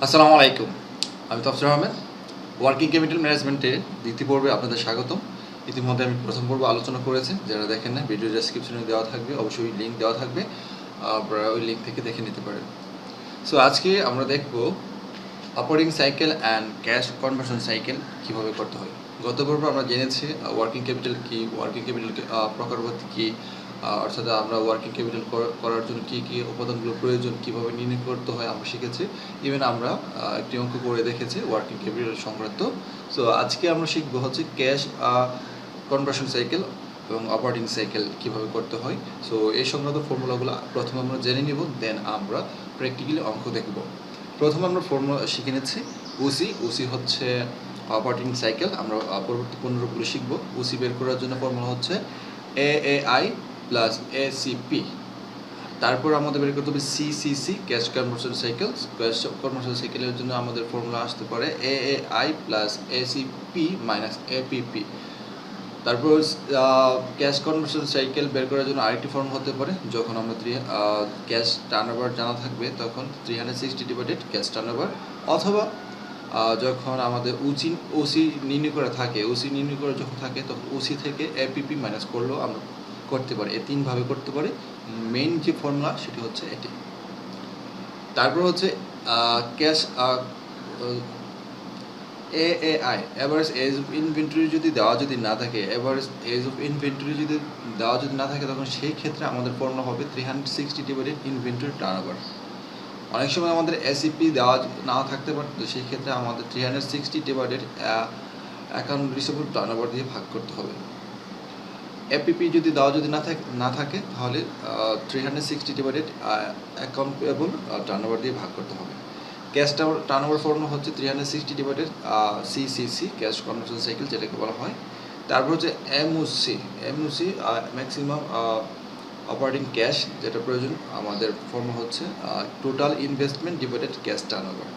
আসসালামু আলাইকুম। আমি তফসির আহমেদ। ওয়ার্কিং ক্যাপিটাল ম্যানেজমেন্টের দ্বিতীয় পর্বে আপনাদের স্বাগতম। ইতিমধ্যে আমি প্রথম পর্ব আলোচনা করেছি। যারা দেখেন না, ভিডিও ডেসক্রিপশনে দেওয়া থাকবে, অবশ্যই লিঙ্ক দেওয়া থাকবে। আপনারা ওই লিঙ্ক থেকে দেখে নিতে পারেন। সো আজকে আমরা দেখব operating cycle and cash conversion cycle কীভাবে করতে হয়। গত পর্বে আমরা জেনেছি ওয়ার্কিং ক্যাপিটাল কী, ওয়ার্কিং ক্যাপিটাল প্রকারভেদ কী, অর্থাৎ আমরা ওয়ার্কিং ক্যাপিটাল করার জন্য কী কী উপাদানগুলো প্রয়োজন, কীভাবে নির্ণয় করতে হয় আমরা শিখেছি। ইভেন আমরা একটি অঙ্ক করে দেখেছি ওয়ার্কিং ক্যাপিটাল সংক্রান্ত। সো আজকে আমরা শিখবো হচ্ছে ক্যাশ কনভার্সন সাইকেল এবং অপারেটিং সাইকেল কীভাবে করতে হয়। সো এই সংক্রান্ত ফর্মুলাগুলো প্রথমে আমরা জেনে নিব, দেন আমরা প্র্যাকটিক্যালি অঙ্ক দেখব। প্রথমে আমরা ফর্মুলা শিখে নিচ্ছি। ওসি হচ্ছে অপারেটিং সাইকেল। আমরা পরবর্তী পুনরুক্তি শিখব। ওসি বের করার জন্য ফর্মুলা হচ্ছে এএআই প্লাস এসিপি। তারপর আমাদের বের করতে হবে CCC, cash conversion cycle. Cash conversion সাইকেলের জন্য আমাদের ফর্মুলা আসতে পারে AAI plus ACP minus APP. তারপর ক্যাশ কনভার্সন সাইকেল বের করার জন্য আরেকটি ফর্ম হতে পারে, যখন আমরা ক্যাশ টার্নওভার জানা থাকবে তখন 360 ডিভাইডেড ক্যাশ টার্নওভার, অথবা যখন আমাদের ওসি নির্ণয় করা থাকে, ওসি নির্ণয় করা যখন থাকে তখন ওসি থেকে এপিপি মাইনাস করলেও আমরা করতে পারি। এই তিনভাবে করতে পারি। মেইন যে ফর্মুলা সেটি হচ্ছে এটি। তারপর হচ্ছে cash AAI, average age of inventory যদি না থাকে, অ্যাভারেজ এজ অফ ইনভেন্টরি যদি না থাকে, তখন সেই ক্ষেত্রে আমাদের ফর্মুলা হবে 360 ডিভাইডেড ইনভেন্টরি টার্নওভার। অনেক সময় আমাদের এসিপি দেওয়া না থাকতে পারে, তো সেই ক্ষেত্রে আমাদের 360 ডিভাইডেড অ্যাকাউন্ট রিসিভেবল টার্নওভার দিয়ে ভাগ করতে হবে। এপিপি যদি না থাকে তাহলে 360 ডিভাইডেড অ্যাকাউন্ট পেয়েবল টার্নওভার দিয়ে ভাগ করতে হবে। ক্যাশ টার্নওভার ফর্মুলা হচ্ছে 360 divided CCC, cash conversion cycle যেটাকে বলা হয়। তারপর হচ্ছে এমওসি ম্যাক্সিমাম অপারেটিং ক্যাশ, যেটা প্রয়োজন আমাদের ফর্মুলা হচ্ছে total investment divided cash turnover.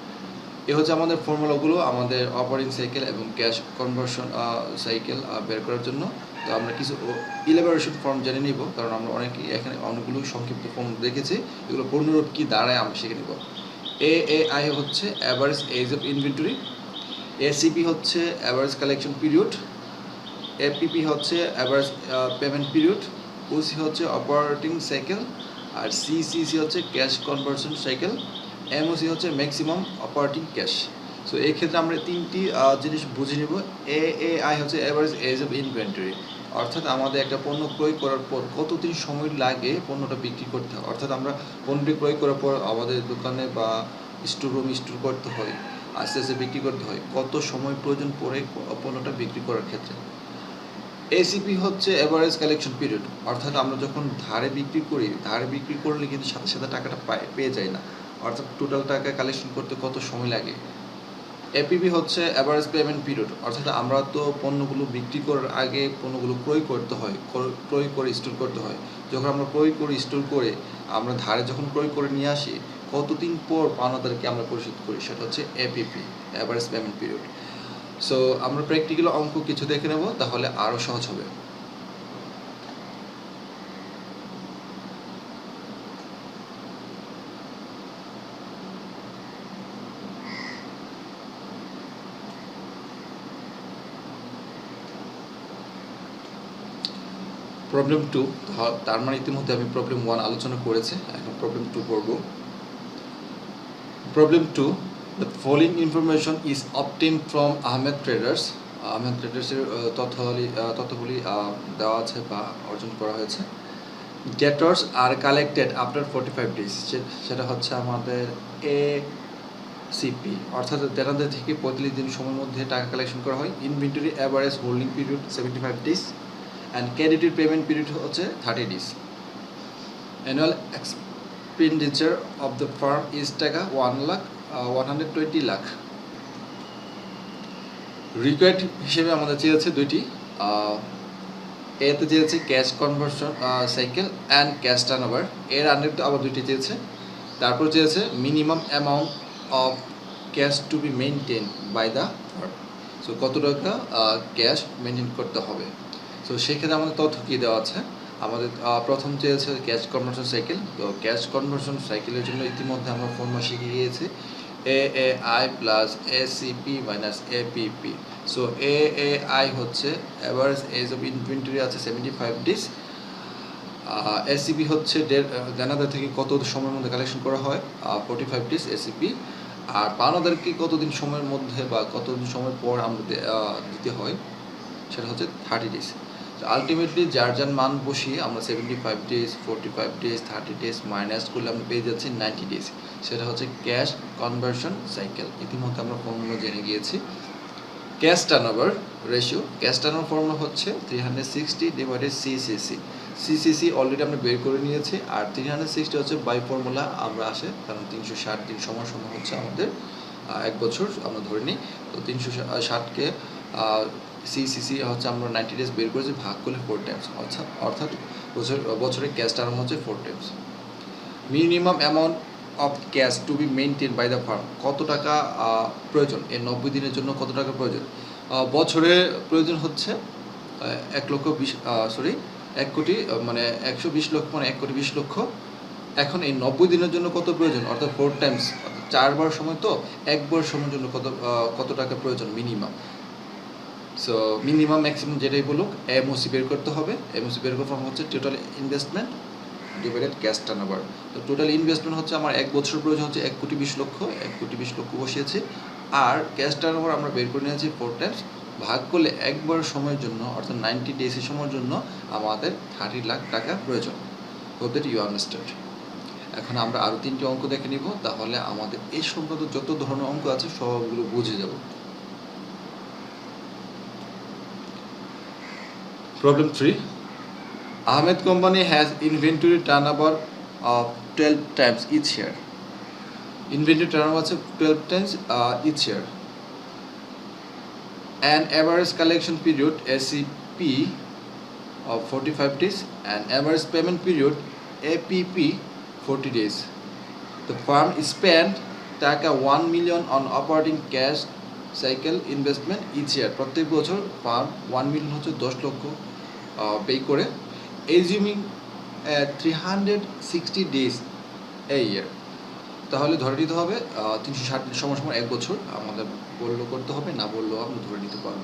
এ হচ্ছে আমাদের ফর্মুলাগুলো আমাদের অপারেটিং সাইকেল এবং ক্যাশ কনভার্সন সাইকেল বের করার জন্য। তো আমরা কিছু ইলাবোরেশন ফর্ম জেনে নিব, কারণ আমরা এখানে অনেকগুলো সংক্ষিপ্ত ফর্ম দেখেছি। এগুলো পূর্ণরূপ কী দাঁড়ায় আমরা শিখে নিব। এআই হচ্ছে average age of inventory, ACP হচ্ছে অ্যাভারেজ কালেকশন পিরিয়ড, এপিপি হচ্ছে অ্যাভারেজ পেমেন্ট পিরিয়ড, ওসি হচ্ছে অপারেটিং সাইকেল, আর সিসিসি হচ্ছে ক্যাশ কনভার্সন সাইকেল, এমওসি হচ্ছে ম্যাক্সিমাম অপারেটিং ক্যাশ। সো এই ক্ষেত্রে আমরা তিনটি জিনিস বুঝে নেব। এআই হচ্ছে অ্যাভারেজ এজ অফ ইনভেন্টরি, অর্থাৎ আমাদের একটা পণ্য ক্রয় করার পর কতদিন সময় লাগে পণ্যটা বিক্রি করতে হয়। অর্থাৎ আমরা পণ্যটি ক্রয় করার পর আমাদের দোকানে বা স্টোর করতে হয়, আস্তে আস্তে বিক্রি করতে হয়, কত সময় প্রয়োজন পড়ে পণ্যটা বিক্রি করার ক্ষেত্রে। এসিপি হচ্ছে অ্যাভারেজ কালেকশন পিরিয়ড, অর্থাৎ আমরা যখন ধারে বিক্রি করলে কিন্তু সাথে সাথে টাকাটা পেয়ে যায় না, অর্থাৎ টোটাল টাকা কালেকশন করতে কত সময় লাগে। এপিপি হচ্ছে অ্যাভারেজ পেমেন্ট পিরিয়ড, অর্থাৎ আমরা তো পণ্যগুলো বিক্রি করার আগে পণ্যগুলো ক্রয় করে স্টোর করতে হয়। যখন আমরা ক্রয় করে স্টোর করে আমরা ধারে যখন ক্রয় করে নিয়ে আসি, কতদিন পর পাওনাদারকে আমরা পরিশোধ করি, সেটা হচ্ছে APP, average payment period. So আমরা প্র্যাকটিক্যাল অঙ্ক কিছু দেখে নেব, তাহলে আরও সহজ হবে। প্রবলেম 2, তার মানে ইতিমধ্যে আমি প্রবলেম 1 আলোচনা করেছি, এখন প্রবলেম 2 পড়ব। Problem 2, the following information is obtained from Ahmed traders. Ahmed ট্রেডার্সের তথ্যগুলি দেওয়া আছে বা অর্জন করা হয়েছে। Debtors are collected after 45 days, সেটা হচ্ছে আমাদের এসিপি, অর্থাৎ দেনাদার থেকে 45 দিন সময়ের মধ্যে টাকা কালেকশন করা হয়। Inventory average holding period 75 days, and credited payment period হচ্ছে 30 days. Annual expenditure of the farm is টাকা 120 লাখ। রিকোয়ার্ড হিসেবে আমাদের চেয়েছে দুইটি, এতে চেয়েছে cash conversion cycle and cash turnover, এর আন্ডারে আবার দুইটি চেয়েছে। তারপর চেয়েছে minimum amount of cash to be maintain by the firm. So কত টাকা ক্যাশ মেনটেন করতে হবে। সো সেক্ষেত্রে আমাদের তথ্য কী দেওয়া আছে। আমাদের প্রথম চেয়েছে ক্যাশ কনভার্সন সাইকেল। তো ক্যাশ কনভার্সন সাইকেলের জন্য ইতিমধ্যে আমরা ফর্মুলা শিখে গিয়েছি। AAI plus ACP minus APP। So AAI হচ্ছে অ্যাভারেজ এজ অফ ইনভেন্টরি আছে 75 ডেজ, এসিপি হচ্ছে দেনাদার থেকে কত সময়ের মধ্যে কালেকশন করা হয় 45 ডেজ এসিপি, আর পাওনাদারকে কতদিন সময়ের মধ্যে বা কতদিন সময় পর আমরা দিতে হয় সেটা হচ্ছে 30 ডেজ। তো আলটিমেটলি যার যার মান বসিয়ে আমরা 75 ডেজ, 45 ডেজ, 30 ডেজ মাইনাস করলে আমরা পেয়ে যাচ্ছি 90 ডেজ। সেটা হচ্ছে ক্যাশ কনভার্সন সাইকেল। ইতিমধ্যে আমরা ফর্মুলা জেনে গিয়েছি। Cash turnover ratio, cash turnover formula হচ্ছে 360 ডিভাইডেড সিসিসি। সিসিসি অলরেডি আমরা বের করে নিয়েছি, আর 360 হচ্ছে বাই ফর্মুলা আমরা আসে, কারণ 360 দিন সমান সমান হচ্ছে আমাদের 1 বছর আমরা ধরে নিই। তো 360কে সিসিসি হচ্ছে আমরা 90 ডেজ বের করেছি, ভাগ করলে 4 টাইমস, অর্থাৎ বছরে ক্যাশ টার্ন হচ্ছে 4 times. Minimum amount of cash to be maintain by the firm, কত টাকা প্রয়োজন এই 90 দিনের জন্য, কত টাকা প্রয়োজন? বছরে প্রয়োজন হচ্ছে 1 কোটি মানে 120 লক্ষ, মানে 1 কোটি 20 লক্ষ। এখন এই 90 দিনের জন্য কত প্রয়োজন, অর্থাৎ 4 টাইমস, 4 বার সময়, তো 1 বার সময়ের জন্য কত টাকা প্রয়োজন মিনিমাম। সো মিনিমাম ম্যাক্সিমাম যেটাই বলুক, এমওসি বের করতে হবে। এমওসি বের করার ফর্ম হচ্ছে total investment divided cash turnover. তো টোটাল ইনভেস্টমেন্ট হচ্ছে আমার 1 বছর প্রয়োজন হচ্ছে 1 কোটি 20 লক্ষ, 1 কোটি 20 লক্ষ বসিয়েছি, আর ক্যাশ টার্নওভার আমরা বের করে নিয়েছি 4 টাইমস, ভাগ করলে 1 বার সময়ের জন্য, অর্থাৎ 90 ডেজের সময়ের জন্য আমাদের 30 লাখ টাকা প্রয়োজন। Hope that you understand. এখন আমরা আরও 3টি অঙ্ক দেখে নিব, তাহলে আমাদের এই সংক্রান্ত যত ধরনের অঙ্ক আছে সবগুলো বুঝে যাব। Problem 3. Ahmed company has inventory turnover of 12 times each year. Inventory turnover আছে 12 times each year. An average collection period SCP of 45 days and average payment period APP 40 days. The firm spent টাকা 1 million on operating cash cycle investment each year. প্রত্যেক বছর farm 1 million হচ্ছে 10 লক্ষ pay করে, assuming 360 days এ ইয়ার। তাহলে ধরে নিতে হবে 360 দিন সমান 1 বছর, আমাদের বললেও করতে হবে, না বললেও আমরা ধরে নিতে পারবো।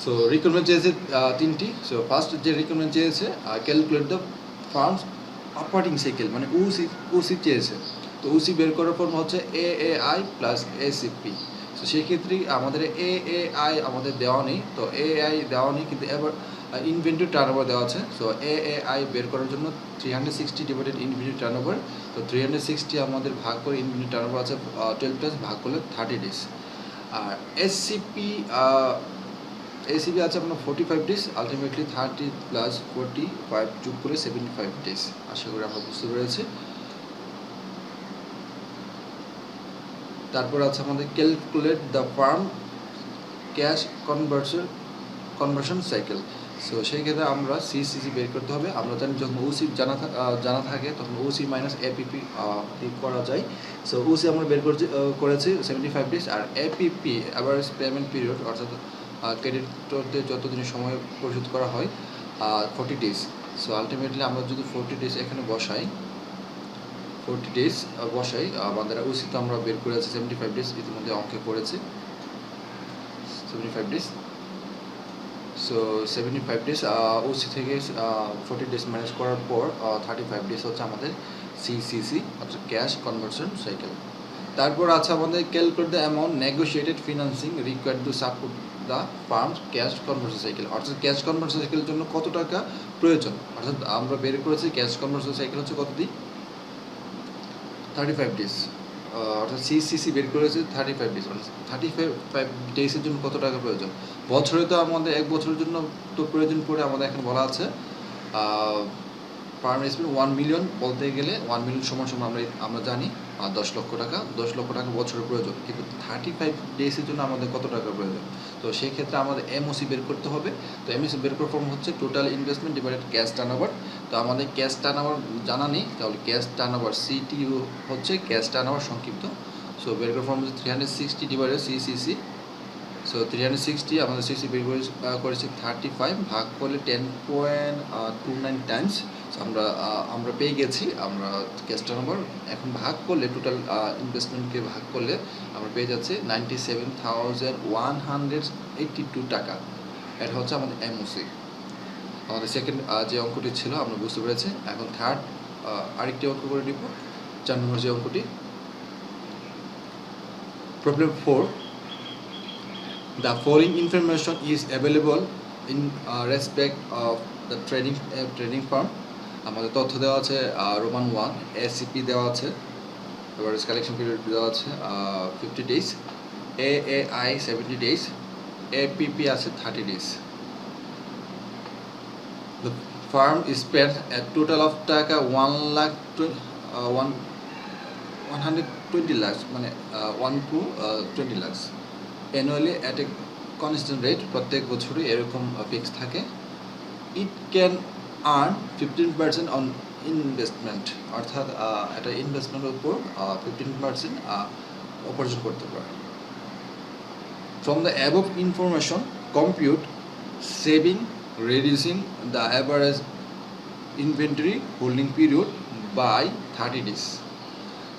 সো রিকোয়ারমেন্ট চেয়েছে 3টি। সো ফার্স্ট যে রিকোয়ারমেন্ট চেয়েছে calculate the firms operating cycle, মানে ওসি চেয়েছে। তো ওসি বের করার ফর্ম হচ্ছে AAI প্লাস ACP। তো সেক্ষেত্রে আমাদের AAI আমাদের দেওয়া নেই, তো AAI দেওয়া নেই, কিন্তু এবার ইনভেন্টরি টার্নওভার দেওয়া আছে। সো AAI বের করার জন্য 360 ডিভাইডেড ইনভেন্টরি টার্নওভার। তো 360 আমাদের ভাগ করে ইনভেন্টরি টার্নওভার আছে 12 প্লাস, ভাগ করলে 30 ডেজ। আর ACP আছে আপনার 45 ডেজ। আলটিমেটলি 30 প্লাস 45 যোগ করে 75 ডেজ। আশা করি আমরা বুঝতে পেরেছি। তারপর আছে আমাদের calculate the farm cash conversion cycle. So সেই ক্ষেত্রে আমরা সিসিসি বের করতে হবে। আমরা জানি যখন ওসি জানা থাকে তখন ওসি মাইনাস এপিপি করা যায়। সো ওসি আমরা বের করেছি 75 ডেজ, আর এপিপি অ্যাভারেজ পেমেন্ট পিরিয়ড, অর্থাৎ ক্রেডিটরদের যতদিনের সময় পরিশোধ করা হয় 40 ডেজ। সো আলটিমেটলি আমরা যদি 40 ডেজ এখানে বসাই, 40 ডেজ বসাই, আমাদের ওসি তো আমরা বের করেছি 75 ডেজ, ইতিমধ্যে অঙ্কে করেছি 75 ডেজ। সো 75 ডেজ ওসি থেকে 40 ডেজ ম্যানেজ করার পর 35 ডেজ হচ্ছে আমাদের সিসিসি, অর্থাৎ ক্যাশ কনভার্সন সাইকেল। তারপর আছে আমাদের calculate the amount negotiated financing required to support the firms cash conversion cycle, অর্থাৎ ক্যাশ কনভার্সন সাইকেলের জন্য কত টাকা প্রয়োজন। অর্থাৎ আমরা বের করেছি ক্যাশ কনভার্সন সাইকেল হচ্ছে কত দিন, 35 ডেজ, অর্থাৎ সিসিসি বের করেছে 35 ডেজ, মানে 35 ডেজের জন্য কত টাকা প্রয়োজন। বছরে তো আমাদের 1 বছরের জন্য তো প্রয়োজন পড়ে, আমাদের এখানে বলা আছে ফার্ম স্পেন্ড 1 মিলিয়ন, বলতে গেলে 1 মিলিয়ন সমান আমরা জানি 10 লক্ষ টাকা। 10 লক্ষ টাকা বছরের প্রয়োজন, কিন্তু 35 ডেজের জন্য আমাদের কত টাকা প্রয়োজন। তো সেই ক্ষেত্রে আমাদের এমওসি বের করতে হবে। তো এমওসি বের করার ফর্ম হচ্ছে total investment divided cash turnover. তো আমাদের ক্যাশ টার্নওভার জানা নেই, তাহলে ক্যাশ টার্নওভার সিটিইউ হচ্ছে ক্যাশ টার্নওভার সংক্ষিপ্ত। সো বের করার ফর্ম হচ্ছে 360 ডিভাইডেড সিসিসি। সো 360 আমাদের সিসি বের করেছি 35 ভাগ করলে 10.29 টাইমস। সো আমরা পেয়ে গেছি আমরা ক্যাশ টার্নওভার। এখন ভাগ করলে টোটাল ইনভেস্টমেন্টকে ভাগ করলে আমরা পেয়ে যাচ্ছি 97,182 টাকা। এটা হচ্ছে আমাদের এমওসি। আমাদের সেকেন্ড যে অঙ্কটি ছিল আমরা বুঝতে পেরেছি। এখন থার্ড আরেকটি অঙ্ক করে নিব, 4 নম্বর যে অঙ্কটি। Problem 4, the following information is available in respect of the trading firm. আমাদের তথ্য দেওয়া আছে রোমান 1, এসিপি দেওয়া আছে, এভারেজ কালেকশন পিরিয়ড দেওয়া আছে 50 days, এএআই 70 days, এপিপি আছে 30 days. The firm is spent a total of টাকা 120 lakhs মানে 1 to 20 lakhs annually at a constant rate. প্রত্যেক বছরই এরকম ফিক্স থাকে। It can earn 15% on investment, অর্থাৎ এটা ইনভেস্টমেন্টের উপর 15% উপার্জন করতে পারে। From the above information, compute saving reducing the average inventory holding period by 30 days.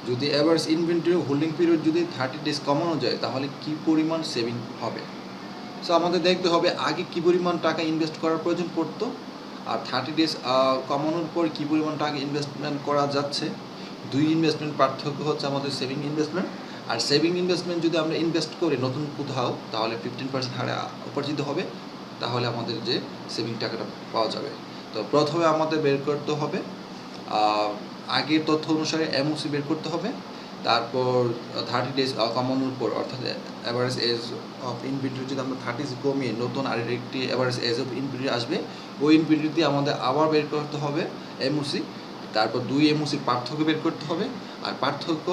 যদি অ্যাভারেজ ইনভেন্টরি হোল্ডিং পিরিয়ড যদি 30 ডেজ কমানো যায় তাহলে কি পরিমাণ সেভিং হবে। সো আমাদের দেখতে হবে আগে কি পরিমাণ টাকা ইনভেস্ট করার প্রয়োজন পড়তো আর 30 ডেজ কমানোর পর কি পরিমাণ টাকা ইনভেস্টমেন্ট করা যাচ্ছে। দুই ইনভেস্টমেন্ট পার্থক্য হচ্ছে আমাদের সেভিং ইনভেস্টমেন্ট। আর সেভিং ইনভেস্টমেন্ট যদি আমরা ইনভেস্ট করি নতুন কোথাও তাহলে 15% হারে উপার্জিত হবে, তাহলে আমাদের যে সেভিং টাকাটা পাওয়া যাবে। তো প্রথমে আমাদের বের করতে হবে আগের তথ্য অনুসারে এমওসি বের করতে হবে। তারপর 30 ডেজ কমানোর পর অর্থাৎ অ্যাভারেজ এজ অফ ইনভেন্টরি যদি আমরা 30 কমিয়ে নতুন আরেকটি অ্যাভারেজ এজ অফ ইনভেন্টরি আসবে, ওই ইনভেন্টরি দিয়ে আমাদের আবার বের করতে হবে এমওসি। তারপর দুই এমওসির পার্থক্য বের করতে হবে, আর পার্থক্য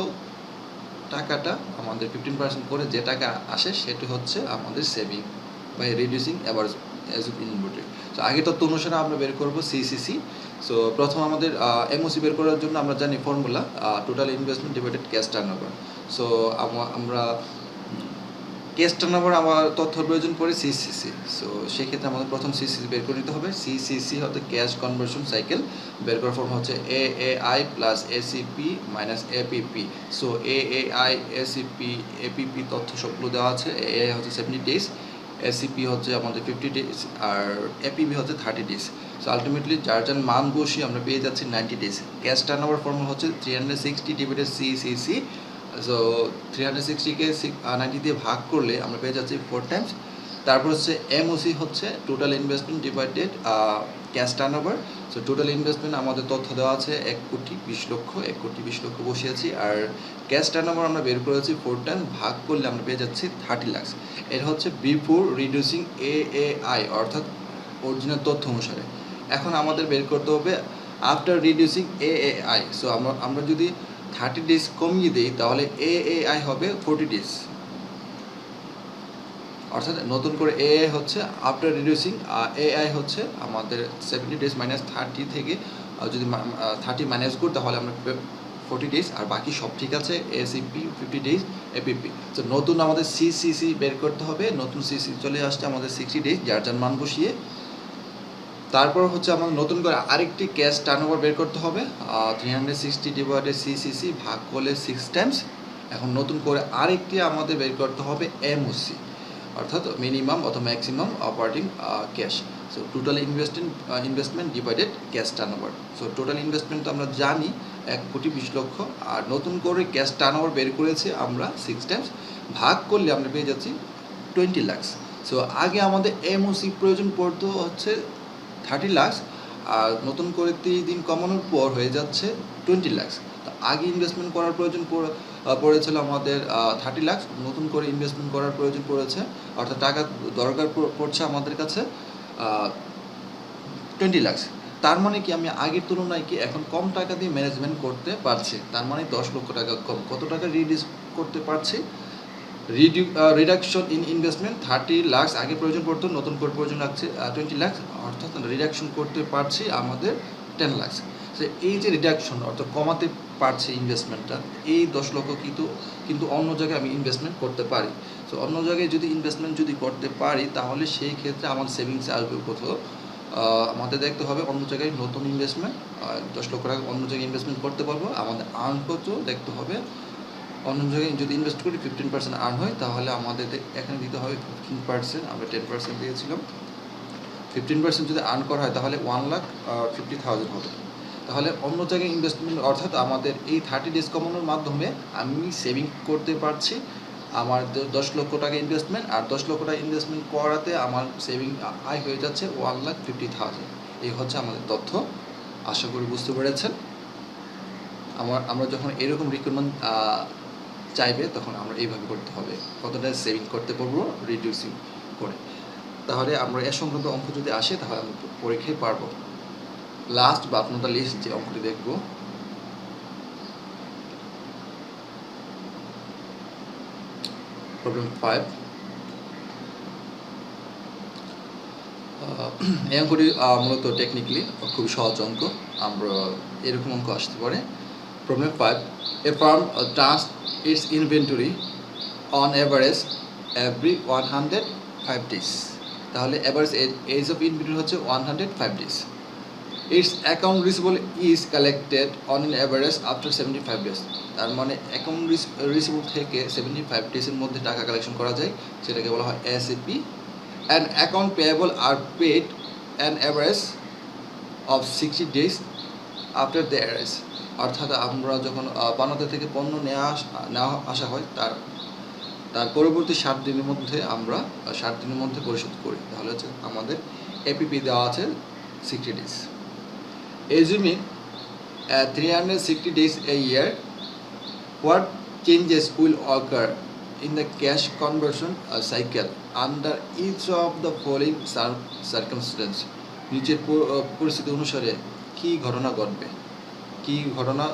টাকাটা আমাদের 15% করে যে টাকা আসে সেটি হচ্ছে আমাদের saving by reducing average age of inventory. So আগে তথ্য অনুসারে আমরা বের করবো সিসিসি। সো প্রথম আমাদের এমওসি বের করার জন্য আমরা জানি formula total investment divided cash turnover. So আমরা ক্যাশ টার্নওভার আমার তথ্যর প্রয়োজন পড়ে সিসিসি। সো সেক্ষেত্রে আমাদের প্রথম সিসিসি বের করে নিতে হবে। সিসিসি হচ্ছে ক্যাশ কনভার্সন সাইকেল। বের করার ফর্ম হচ্ছে AAI plus ACP minus APP. So AAI ACP APP তথ্য সবগুলো দেওয়া আছে। এআই হচ্ছে 70 ডেজ, এসিপি হচ্ছে আমাদের 50 ডেজ, আর এপিপি হচ্ছে 30 ডেজ। সো আলটিমেটলি যার যার মান বসিয়ে আমরা পেয়ে যাচ্ছি 90 ডেজ। ক্যাশ টার্নওভার ফর্মুলা হচ্ছে 360 ডিভাইডেড সিসিসি। সো 360কে 90 দিয়ে ভাগ করলে আমরা পেয়ে যাচ্ছি 4 টাইমস। তারপর হচ্ছে এমওসি হচ্ছে total investment divided cash turnover. So total investment আমাদের তথ্য দেওয়া আছে 1,20,00,000 বসিয়েছি, আর ক্যাশ টার্নওভার আমরা বের করেছি 4 টাইম, ভাগ করলে আমরা পেয়ে যাচ্ছি 30 লাখ। এটা হচ্ছে বিফোর রিডিউসিং এএআই অর্থাৎ অরিজিনাল তথ্য অনুসারে। এখন আমাদের বের করতে হবে আফটার রিডিউসিং এএআই। সো আমরা যদি 30 ডেজ কমিয়ে দিই তাহলে এএআই হবে 40 ডেজ, অর্থাৎ নতুন করে এআই হচ্ছে আফটার রিডিউসিং, এআই হচ্ছে আমাদের 70 ডেজ মাইনাস 30 থেকে যদি 30 মাইনাস করি তাহলে আমরা 40 ডেজ, আর বাকি সব ঠিক আছে। ACP 50 days, APP. তো নতুন আমাদের সিসিসি বের করতে হবে। নতুন সিসি চলে আসছে আমাদের 60 ডেজ, যার যার মান বসিয়ে। তারপর হচ্ছে আমাদের নতুন করে আরেকটি ক্যাশ টার্নওভার বের করতে হবে 360 ডিভাইডেড সিসিসি ভাগ করলে 6 টাইমস। এখন নতুন করে আরেকটি আমাদের বের করতে হবে এমওসি অর্থাৎ মিনিমাম অথবা maximum operating cash. So total investment divided cash turnover. So total investment তো আমরা জানি 1,20,00,000, আর নতুন করে ক্যাশ টার্নওভার বের করেছি আমরা 6 টাইমস, ভাগ করলে আমরা পেয়ে যাচ্ছি 20 লাখ। সো আগে আমাদের এমওসি প্রয়োজন পড়তো হচ্ছে 30 লাখ, আর নতুন করে 30 দিন কমানোর পর হয়ে যাচ্ছে 20 লাখ। তো আগে ইনভেস্টমেন্ট করার প্রয়োজন পড়েছিল আমাদের 30 লাখ, নতুন করে ইনভেস্টমেন্ট করার প্রয়োজন পড়েছে অর্থাৎ টাকা দরকার পড়ছে আমাদের কাছে 20 লাখ। তার মানে কি আমি আগের তুলনায় কি এখন কম টাকা দিয়ে ম্যানেজমেন্ট করতে পারছি, তার মানে 10 লক্ষ টাকা কম। কত টাকা রিডিউস করতে পারছি? রিডাকশন ইন ইনভেস্টমেন্ট 30 লাখ আগে প্রয়োজন পড়তো, নতুন করে প্রয়োজন লাগছে 20 লাখ, অর্থাৎ রিডাকশন করতে পারছি আমাদের 10 লাখ। সো এই যে রিডাকশন অর্থাৎ কমাতে পারছি ইনভেস্টমেন্টটা, এই 10 লক্ষ কিন্তু অন্য জায়গায় আমি ইনভেস্টমেন্ট করতে পারি। সো অন্য জায়গায় যদি ইনভেস্টমেন্ট যদি করতে পারি তাহলে সেই ক্ষেত্রে আমার সেভিংসে আসবে কোথাও। আমাদের দেখতে হবে অন্য জায়গায় নতুন ইনভেস্টমেন্ট 10 লক্ষ টাকা অন্য জায়গায় ইনভেস্টমেন্ট করতে পারবো। আমাদের আর্ন কত দেখতে হবে, অন্য জায়গায় যদি ইনভেস্ট করি 15% আর্ন হয় তাহলে আমাদের এখানে দিতে হবে 15%, আমরা 10% দিয়েছিলাম। 15% যদি আর্ন করা হয় তাহলে 1,50,000 হবে। তাহলে অন্য জায়গায় ইনভেস্টমেন্ট অর্থাৎ আমাদের এই 30 ডেজ কমানোর মাধ্যমে আমি সেভিং করতে পারছি আমার 10 লক্ষ টাকা ইনভেস্টমেন্ট, আর 10 লক্ষ টাকা ইনভেস্টমেন্ট করাতে আমার সেভিং আয় হয়ে যাচ্ছে 1,50,000। এই হচ্ছে আমাদের তথ্য, আশা করি বুঝতে পেরেছেন। আমরা যখন এরকম রিকোয়ারমেন্ট চাইবে তখন আমরা এইভাবে করতে হবে, কতটা সেভিং করতে পারবো রিডিউসিং করে। তাহলে আমরা এর সংক্রান্ত অঙ্ক যদি আসে তাহলে আমরা পরীক্ষায় পারবো। Last but not the least যে অঙ্কটি দেখব, প্রবলেম 5। এই অঙ্কটি মূলত টেকনিক্যালি খুবই সহজ অঙ্ক, আমরা এরকম অঙ্ক আসতে পারে। Problem 5, A farm turns it's inventory on average every 105 days. তাহলে এভারেজ এজ অফ ইনভেন্টরি হচ্ছে 105 days. It's account receivable is collected on an average after 75 days. তার মানে অ্যাকাউন্ট রিসিভেবল থেকে 75 ডেজের মধ্যে টাকা কালেকশন করা যায়, সেটাকে বলা হয় SAP. And account payable are paid an average of 60 days after the arrears. অর্থাৎ আমরা যখন পাওনাদার থেকে পণ্য নেওয়া আসা হয় তার পরবর্তী 60 দিনের মধ্যে আমরা 60 দিনের মধ্যে পরিশোধ করি, তাহলে হচ্ছে আমাদের এপিপি দেওয়া আছে 60 days. Assuming 360 days a year, what changes will occur in the cash conversion cycle under each of the following circumstances? নিচের পরিস্থিতি অনুসারে কি ঘটনা ঘটবে, কি ঘটনা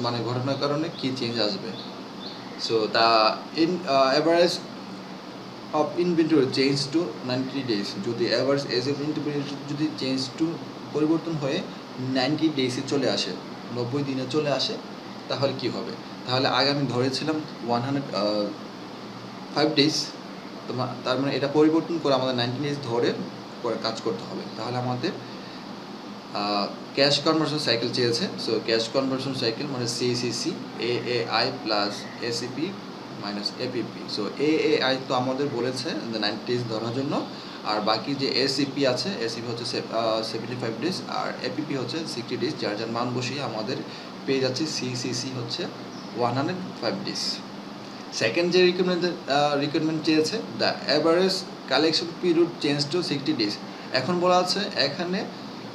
মানে ঘটনার কারণে কি চেঞ্জ আসবে। So the average of inventory change to 90 days. যদি অ্যাভারেজ এজ অফ ইনভেন্টরি যদি চেঞ্জ টু পরিবর্তন হয়ে 90 ডেজে চলে আসে, 90 দিনে চলে আসে, তাহলে কি হবে। তাহলে আগে আমি ধরেছিলাম 105 ডেজ, তার মানে এটা পরিবর্তন করে আমাদের 90 ডেজ ধরে কাজ করতে হবে। তাহলে আমাদের ক্যাশ কনভার্সন সাইকেল চেয়েছে। সো ক্যাশ কনভার্সন সাইকেল মানে CCC AAI plus ACP minus APP. So AAI তো আমাদের বলেছে 90 ডেজ ধরার জন্য, আর বাকি যে এসিপি আছে, এসিপি হচ্ছে 75 ডেজ আর এপিপি হচ্ছে 60 ডেজ। যার যার মান বসিয়ে আমাদের পেয়ে যাচ্ছে সিসিসি হচ্ছে 105 ডেজ। সেকেন্ড যে রিকোয়ারমেন্ট চেয়েছে, the average collection period change to 60 days. এখন বলা আছে এখানে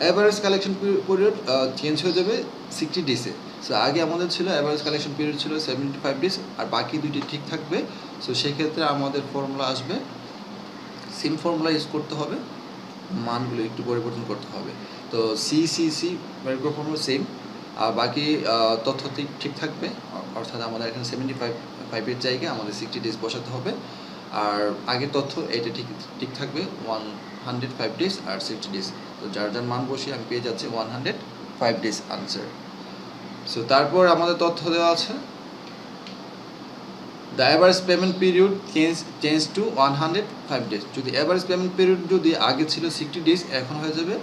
অ্যাভারেজ কালেকশন পিরিয়ড চেঞ্জ হয়ে যাবে 60 ডেজে। সো আগে আমাদের ছিল অ্যাভারেজ কালেকশন পিরিয়ড ছিল 75 ডেজ আর বাকি দুটি ঠিক থাকবে। সো সেক্ষেত্রে আমাদের ফর্মুলা আসবে, সেম ফর্মুলা ইউজ করতে হবে, মানগুলো একটু পরিবর্তন করতে হবে। তো সিসিসি ফর্মুলা সেম, আর বাকি তথ্য ঠিক থাকবে। অর্থাৎ আমাদের এখানে 75 জায়গায় আমাদের 60 ডেজ বসাতে হবে, আর আগের তথ্য এটা ঠিক থাকবে 105 ডেজ আর 60 ডেজ। তো যার যার মান বসিয়ে আমি পেয়ে যাচ্ছি 105 ডেজ আনসার। সো তারপর আমাদের তথ্য দেওয়া আছে, the average payment period change to 105 days. যদি অ্যাভারেজ পেমেন্ট পিরিয়ড যদি আগে ছিল 60 ডেজ, এখন হয়ে যাবে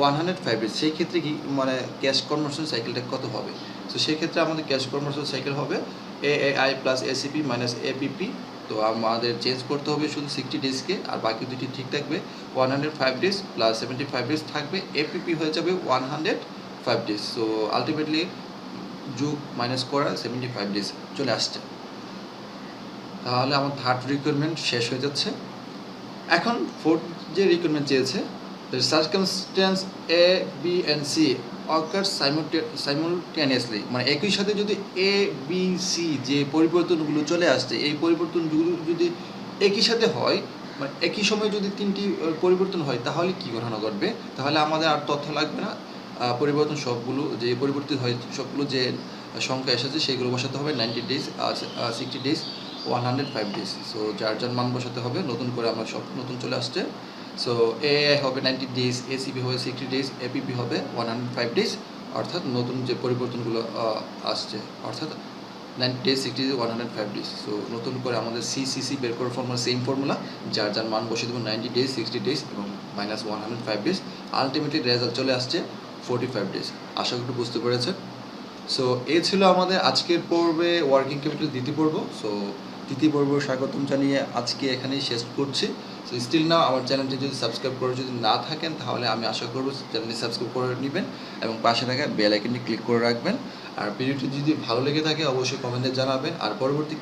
105 ডেজ। সেই ক্ষেত্রে কি মানে ক্যাশ কনভার্সন সাইকেলটা কত হবে। তো সেই ক্ষেত্রে আমাদের ক্যাশ কনভার্সন সাইকেল হবে AAI plus ACP minus APP. তো আমাদের চেঞ্জ করতে হবে শুধু 60 ডেজকে, আর বাকি দুটি ঠিক থাকবে 105 ডেজ প্লাস 75 ডেজ থাকবে, এপিপি হয়ে যাবে 105 ডেজ। সো আলটিমেটলি যোগ মাইনাস করা 75 ডেজ চলে আসছে। তাহলে আমার থার্ড রিকোয়ারমেন্ট শেষ হয়ে যাচ্ছে। এখন ফোর্থ যে রিকোয়ারমেন্ট চেয়েছে, the circumstances A B and C occurs সাইমultaneously, মানে একই সাথে যদি এ বি সি যে পরিবর্তনগুলো চলে আসছে, এই পরিবর্তনগুলো যদি একই সাথে হয়, মানে একই সময় যদি তিনটি পরিবর্তন হয়, তাহলে কি ঘটনা ঘটবে। তাহলে আমাদের আর তথ্য লাগবে না, পরিবর্তন সবগুলো যে পরিবর্তিত হয় সবগুলো যে সংখ্যা এসেছে সেগুলো বসাতে হবে 90 ডেজ, 60 ডেজ, 105 ডেজ। সো যার যার মান বসাতে হবে, নতুন করে আমরা সব নতুন চলে আসছে। সো এ হবে 90 ডেজ, এসিপি হবে 60 ডেজ, এপিপি হবে 105 ডেজ, অর্থাৎ নতুন যে পরিবর্তনগুলো আসছে, অর্থাৎ 90 ডেজ 60 ডেজ 105 ডেজ। সো নতুন করে আমাদের সিসিসি বের করার ফর্মুলা সেম ফর্মুলা, যার মান বসিয়ে দেবো 90 ডেজ 60 ডেজ এবং মাইনাস 105 ডেজ। আলটিমেটলি রেজাল্ট চলে আসছে 45 ডেজ। আশা করি বুঝতে পেরেছেন। সো এই ছিল আমাদের আজকের পর্বে ওয়ার্কিং ক্যাপিটাল দ্বিতীয় পর্ব। সো তৃতীয় পর্ব স্বাগতম জানিয়ে আজকে এখানেই শেষ করছি। সো স্টিল নাও আমার চ্যানেলটি যদি সাবস্ক্রাইব করে যদি না থাকেন, তাহলে আমি আশা করব চ্যানেলটি সাবস্ক্রাইব করে নেবেন এবং পাশে থাকা বেল আইকনটি ক্লিক করে রাখবেন। আর ভিডিওটি যদি ভালো লেগে থাকে অবশ্যই কমেন্টে জানাবেন। আর পরবর্তী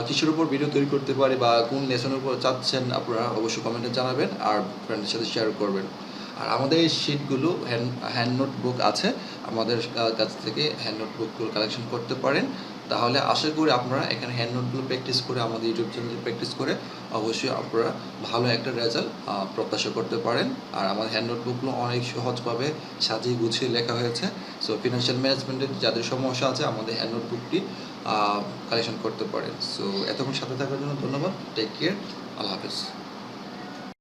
কিসের উপর ভিডিও তৈরি করতে পারি বা কোন লেসনের উপর চাচ্ছেন আপনারা অবশ্যই কমেন্টে জানাবেন আর ফ্রেন্ডের সাথে শেয়ার করবেন। আর আমাদের এই শিটগুলো হ্যান্ড নোটবুক আছে, আমাদের কাছ থেকে হ্যান্ড নোটবুকগুলো কালেকশন করতে পারেন। তাহলে আশা করি আপনারা এখানে হ্যান্ড নোটগুলো প্র্যাকটিস করে আমাদের ইউটিউব চ্যানেলে প্র্যাকটিস করে অবশ্যই আপনারা ভালো একটা রেজাল্ট প্রত্যাশা করতে পারেন। আর আমাদের হ্যান্ড নোটবুকগুলো অনেক সহজভাবে সাজিয়ে গুছিয়ে লেখা হয়েছে। সো ফিনান্সিয়াল ম্যানেজমেন্টের যাদের সমস্যা আছে আমাদের হ্যান্ড নোটবুকটি কালেকশন করতে পারেন। সো এতক্ষণ সাথে থাকার জন্য ধন্যবাদ। Take care. আল্লাহ হাফেজ।